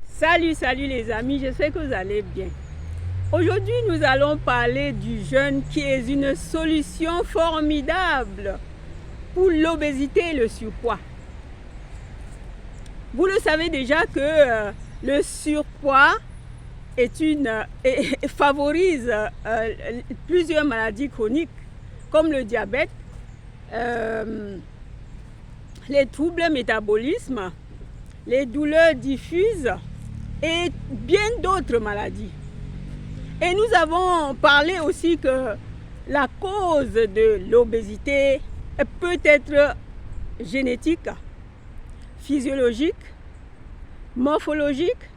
Salut les amis, j'espère que vous allez bien. Aujourd'hui, nous allons parler du jeûne qui est une solution formidable pour l'obésité et le surpoids. Vous le savez déjà que le surpoids favorise plusieurs maladies chroniques comme le diabète, les troubles métabolisme, les douleurs diffuses et bien d'autres maladies. Et nous avons parlé aussi que la cause de l'obésité peut être génétique, physiologique, morphologique,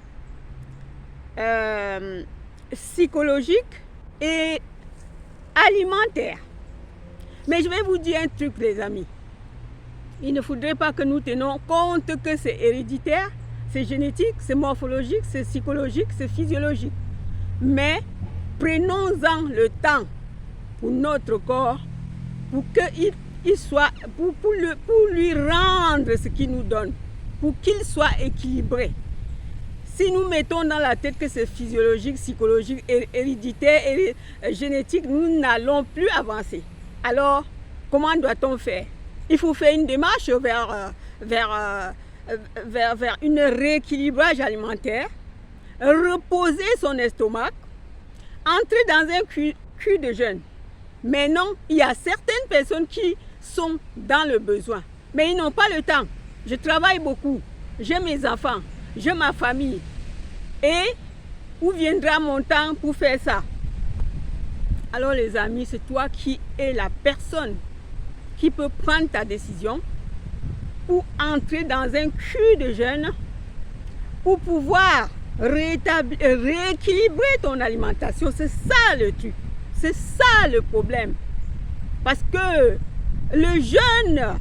psychologique et alimentaire. Mais je vais vous dire un truc, les amis. Il ne faudrait pas que nous tenions compte que c'est héréditaire, c'est génétique, c'est morphologique, c'est psychologique, c'est physiologique. Mais prenons-en le temps pour notre corps, pour lui rendre ce qu'il nous donne, pour qu'il soit équilibré. Si nous mettons dans la tête que c'est physiologique, psychologique, héréditaire et génétique, nous n'allons plus avancer. Alors, comment doit-on faire? Il faut faire une démarche vers un rééquilibrage alimentaire, reposer son estomac, entrer dans un cul de jeûne. Mais non, il y a certaines personnes qui sont dans le besoin, mais ils n'ont pas le temps. Je travaille beaucoup, j'ai mes enfants, j'ai ma famille. Et où viendra mon temps pour faire ça? Alors les amis, c'est toi qui es la personne qui peut prendre ta décision pour entrer dans un cul de jeûne pour pouvoir rééquilibrer ton alimentation. C'est ça le truc, c'est ça le problème. Parce que le jeûne,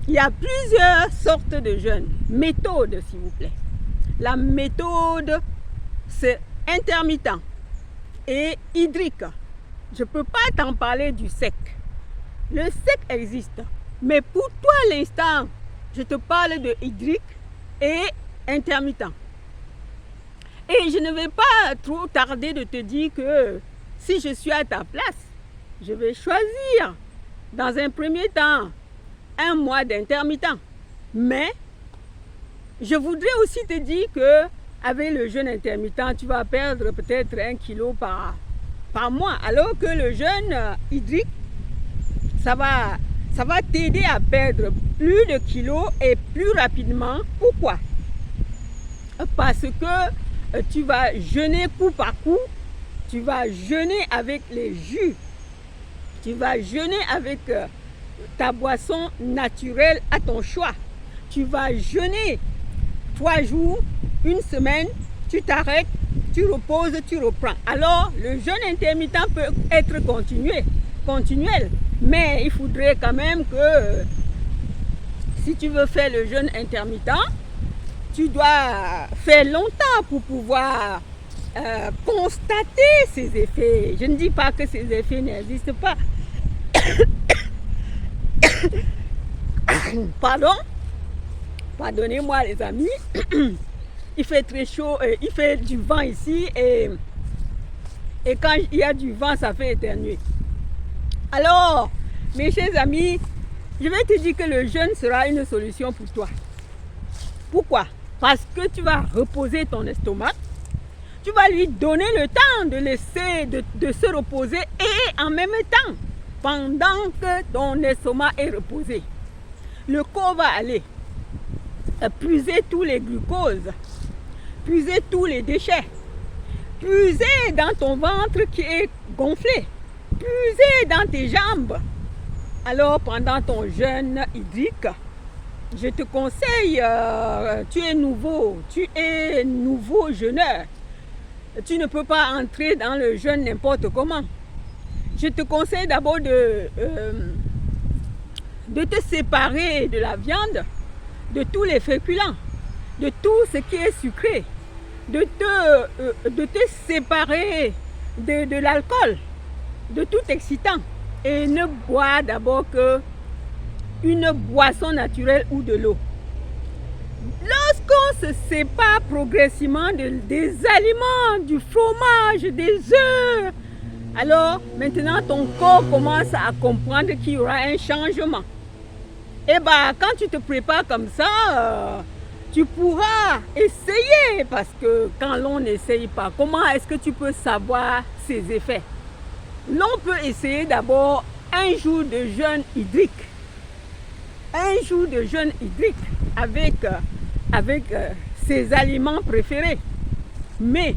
il y a plusieurs sortes de jeûnes, méthodes s'il vous plaît. La méthode, c'est intermittent et hydrique. Je ne peux pas t'en parler du sec. Le sec existe, mais pour toi l'instant, je te parle de hydrique et intermittent. Et je ne vais pas trop tarder de te dire que si je suis à ta place, je vais choisir dans un premier temps un mois d'intermittent. Mais je voudrais aussi te dire que avec le jeûne intermittent, tu vas perdre peut-être 1 kilo par mois, alors que le jeûne hydrique, ça va t'aider à perdre plus de kilos et plus rapidement. Pourquoi? Parce que tu vas jeûner coup par coup, tu vas jeûner avec les jus, tu vas jeûner avec ta boisson naturelle à ton choix. Tu vas jeûner 3 jours, 1 semaine, tu t'arrêtes, tu reposes, tu reprends. Alors, le jeûne intermittent peut être continuel, mais il faudrait quand même que si tu veux faire le jeûne intermittent, tu dois faire longtemps pour pouvoir constater ses effets. Je ne dis pas que ces effets n'existent pas. Pardonnez-moi les amis. Il fait très chaud, il fait du vent ici et quand il y a du vent, ça fait éternuer. Alors, mes chers amis, je vais te dire que le jeûne sera une solution pour toi. Pourquoi? Parce que tu vas reposer ton estomac, tu vas lui donner le temps de se reposer et en même temps, pendant que ton estomac est reposé, le corps va aller puiser tous les glucoses, puiser tous les déchets, puiser dans ton ventre qui est gonflé, puiser dans tes jambes. Alors pendant ton jeûne hydrique, je te conseille, tu es nouveau jeûneur, tu ne peux pas entrer dans le jeûne n'importe comment. Je te conseille d'abord de te séparer de la viande, de tous les féculents, de tout ce qui est sucré, de te séparer de l'alcool, de tout excitant. Et ne bois d'abord que une boisson naturelle ou de l'eau. Lorsqu'on se sépare progressivement des aliments, du fromage, des œufs, alors maintenant ton corps commence à comprendre qu'il y aura un changement. Et bien, quand tu te prépares comme ça, tu pourras essayer, parce que quand l'on n'essaye pas, comment est-ce que tu peux savoir ses effets? L'on peut essayer d'abord un jour de jeûne hydrique. Un jour de jeûne hydrique avec ses aliments préférés. Mais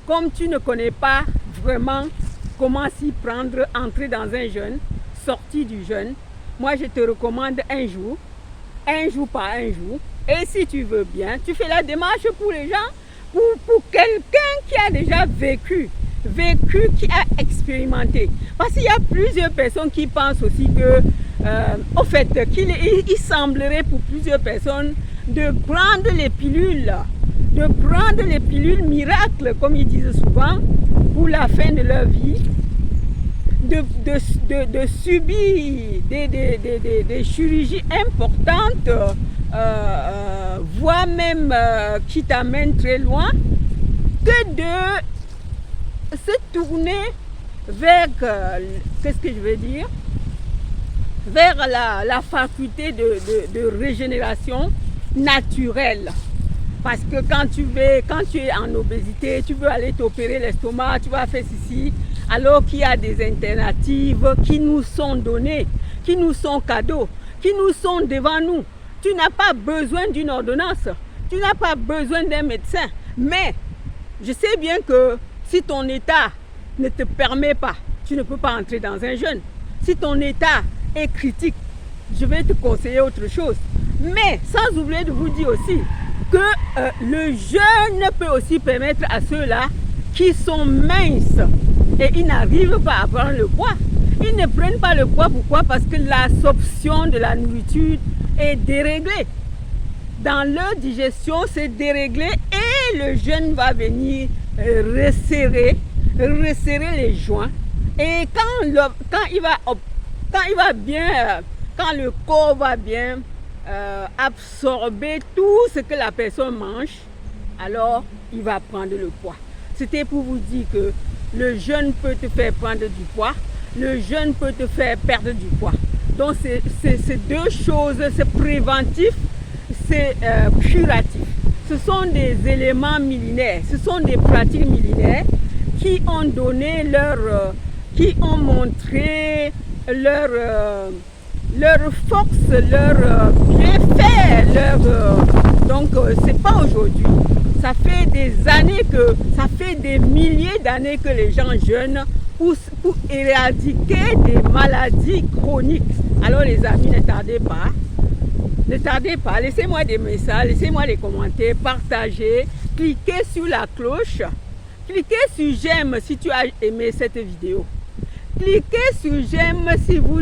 comme tu ne connais pas vraiment comment s'y prendre, entrer dans un jeûne, sortir du jeûne, moi je te recommande un jour par un jour. Et si tu veux bien, tu fais la démarche pour les gens, pour quelqu'un qui a déjà vécu, qui a expérimenté. Parce qu'il y a plusieurs personnes qui pensent aussi que, au fait, qu'il semblerait pour plusieurs personnes de prendre les pilules miracles, comme ils disent souvent, pour la fin de leur vie, de subir des chirurgies importantes, voire même qui t'amènent très loin, que de se tourner vers, qu'est-ce que je veux dire, vers la faculté de régénération naturelle. Parce que quand tu es en obésité, tu veux aller t'opérer l'estomac, tu vas faire ceci, alors qu'il y a des alternatives qui nous sont données, qui nous sont cadeaux, qui nous sont devant nous. Tu n'as pas besoin d'une ordonnance, tu n'as pas besoin d'un médecin. Mais je sais bien que si ton état ne te permet pas, tu ne peux pas entrer dans un jeûne. Si ton état est critique, je vais te conseiller autre chose. Mais sans oublier de vous dire aussi que le jeûne peut aussi permettre à ceux-là qui sont minces et ils n'arrivent pas à prendre le poids. Ils ne prennent pas le poids, pourquoi? Parce que l'absorption de la nourriture est déréglée. Dans leur digestion, c'est déréglé et le jeûne va venir resserrer les joints. Et quand le corps va bien absorber tout ce que la personne mange, alors il va prendre le poids. C'était pour vous dire que le jeûne peut te faire prendre du poids, le jeûne peut te faire perdre du poids. Donc c'est deux choses, c'est préventif, c'est curatif. Ce sont des éléments millénaires, ce sont des pratiques millénaires qui ont donné qui ont montré leur force, leur bienfait, donc c'est pas aujourd'hui. Ça fait des années ça fait des milliers d'années que les gens jeûnent pour éradiquer des maladies chroniques. Alors les amis, ne tardez pas, laissez-moi des messages, laissez-moi des commentaires, partagez, cliquez sur la cloche, cliquez sur j'aime si tu as aimé cette vidéo. Cliquez sur j'aime si vous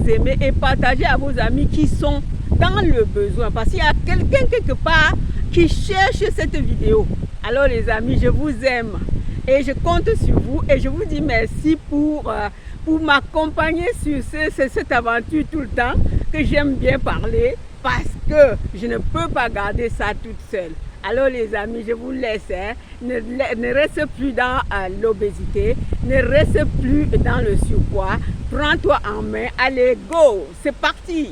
aimez et partagez à vos amis qui sont dans le besoin. Parce qu'il y a quelqu'un quelque part qui cherche cette vidéo. Alors les amis, je vous aime et je compte sur vous et je vous dis merci pour m'accompagner sur cette aventure tout le temps que j'aime bien parler parce que je ne peux pas garder ça toute seule. Alors les amis, je vous laisse, ne reste plus dans l'obésité, ne reste plus dans le surpoids. Prends-toi en main, allez, go, c'est parti!